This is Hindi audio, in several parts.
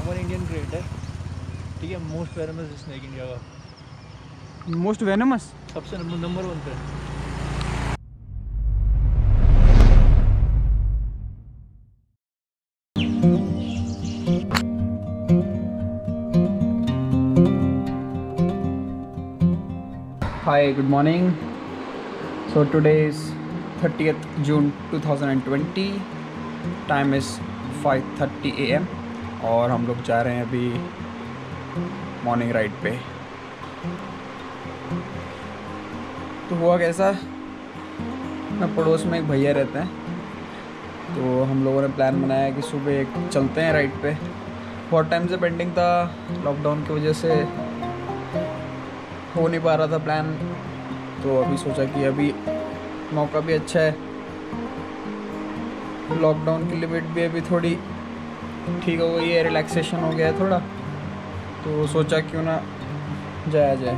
कॉमन इंडियन क्रेट है, ठीक है। मोस्ट वेनमस स्नेक इंडिया का, मोस्ट वेनमस सबसे नंबर 1 पे। Hi, good morning. So today is 30th June 2020. Time is 5:30 AM और हम लोग जा रहे हैं अभी मॉर्निंग राइड पे। तो हुआ कैसा, मैं पड़ोस में एक भैया रहते हैं, तो हम लोगों ने प्लान बनाया कि सुबह एक चलते हैं राइड पे। बहुत टाइम से पेंडिंग था, लॉकडाउन की वजह से हो नहीं पा रहा था प्लान। तो अभी सोचा कि अभी मौका भी अच्छा है, लॉकडाउन की लिमिट भी अभी थोड़ी ठीक हो गई है, रिलैक्सेशन हो गया है थोड़ा, तो सोचा क्यों ना जाया जाए।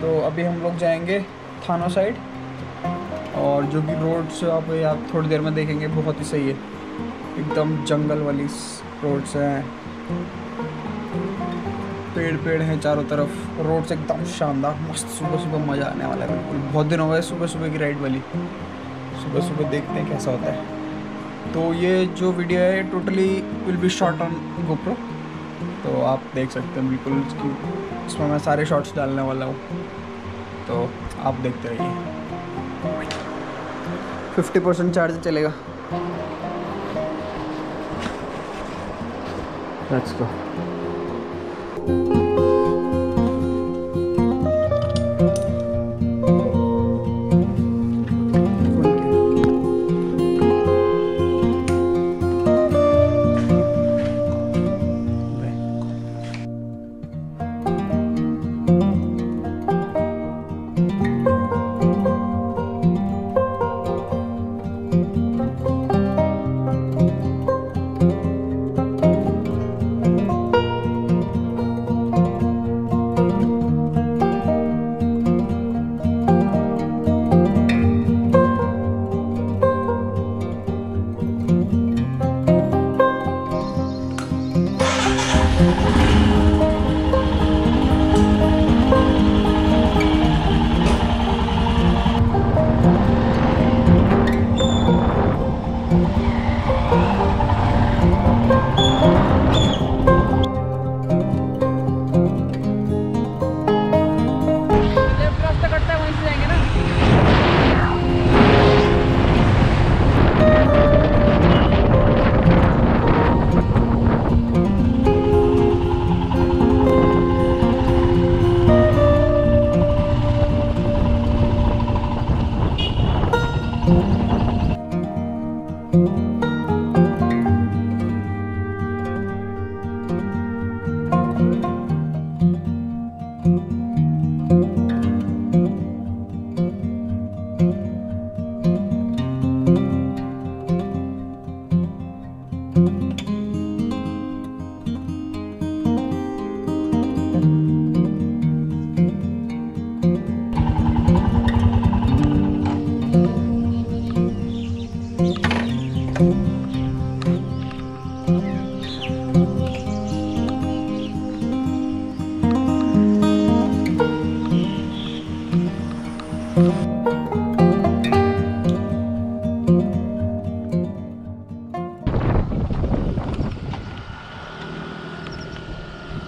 तो अभी हम लोग जाएंगे थानो साइड, और जो कि रोड से आप थोड़ी देर में देखेंगे बहुत ही सही है, एकदम जंगल वाली रोड्स हैं, पेड़ हैं चारों तरफ, रोड से एकदम शानदार मस्त। सुबह सुबह मज़ा आने वाला है बिल्कुल। बहुत दिन हो गए सुबह सुबह की राइड वाली, सुबह सुबह देखते हैं कैसा होता है। तो ये जो वीडियो है totally will be shot on GoPro, तो आप देख सकते हैं बिल्कुल इसमें मैं सारे शॉट्स डालने वाला हूँ, तो आप देखते रहिए। 50% चार्ज चलेगा। Let's go.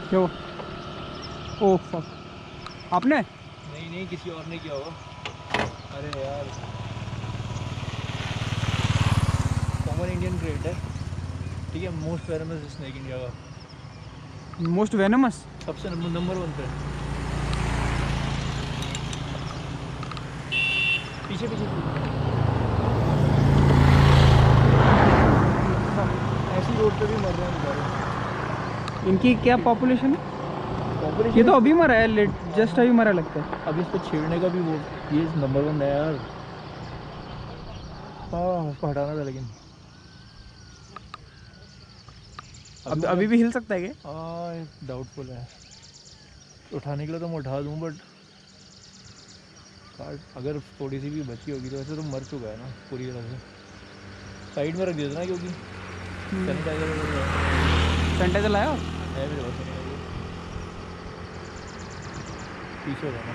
क्यों? ओह फक, आपने? नहीं किसी और ने किया होगा। अरे यार, कॉमन इंडियन क्रेट है, ठीक है। मोस्ट वेनमस स्नेक इंडिया का, मोस्ट वेनमस सबसे नंबर 1 पे। पीछे ऐसी रोड पे भी मर रहे हैं बेचारे। इनकी क्या पॉपुलेशन है? ये तो अभी मरा है, जस्ट अभी मरा लगता है। अभी इस पे छेड़ने का भी वो, ये नंबर 1 है यार। हाँ, उसको हटाना था लेकिन अभी भी हिल सकता है क्या? हाँ, डाउटफुल है। उठाने के लिए तो मैं उठा दूँ, बट अगर थोड़ी सी भी बची होगी तो वैसे तो मर चुका है ना पूरी तरह से। साइड में रख देना, क्योंकि सैनिटाइजर सैनिटाइजर लाया आप? है मेरे पास पीछे हो जाना।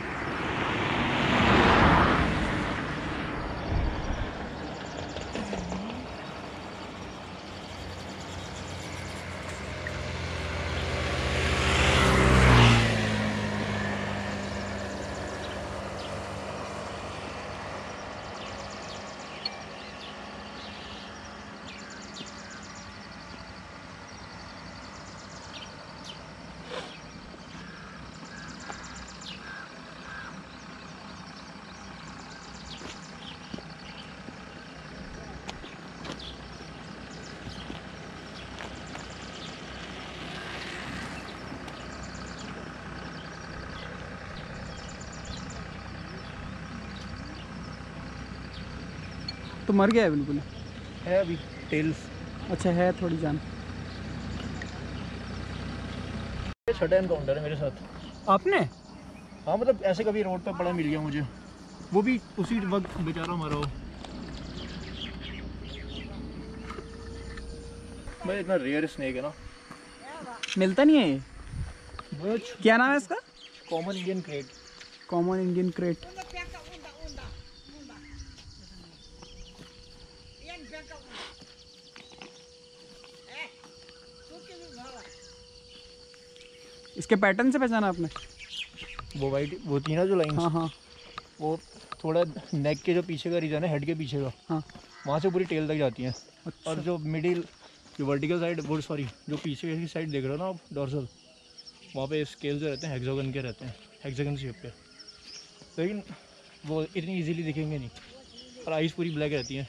तो मर गया है बिल्कुल? है अभी टेल्स। अच्छा है थोड़ी जान। छठा एनकाउंटर है मेरे साथ। आपने? हाँ मतलब ऐसे कभी रोड पे पड़ा मिल गया मुझे, वो भी उसी वक्त बेचारा मरा हो। भाई इतना रेयर स्नेक है ना, मिलता नहीं है ये। क्या नाम है इसका? Common Indian crate. Common Indian crate. इसके पैटर्न से पहचाना आपने? वो वाइट वो थी ना जो लाइन, हाँ हाँ वो थोड़ा नेक के जो पीछे का रीजन है, हेड के पीछे का, हाँ। वहाँ से पूरी टेल तक जाती हैं। अच्छा। और जो मिडिल जो वर्टिकल साइड, वो सॉरी जो पीछे की साइड देख रहे हो ना आप, डॉर्सल, वहाँ पे स्केल जो रहते हैं हेक्सागन के रहते हैं, हेक्सागन शेप के, लेकिन वो इतनी इजीली दिखेंगे नहीं। और आइज़ पूरी ब्लैक रहती हैं।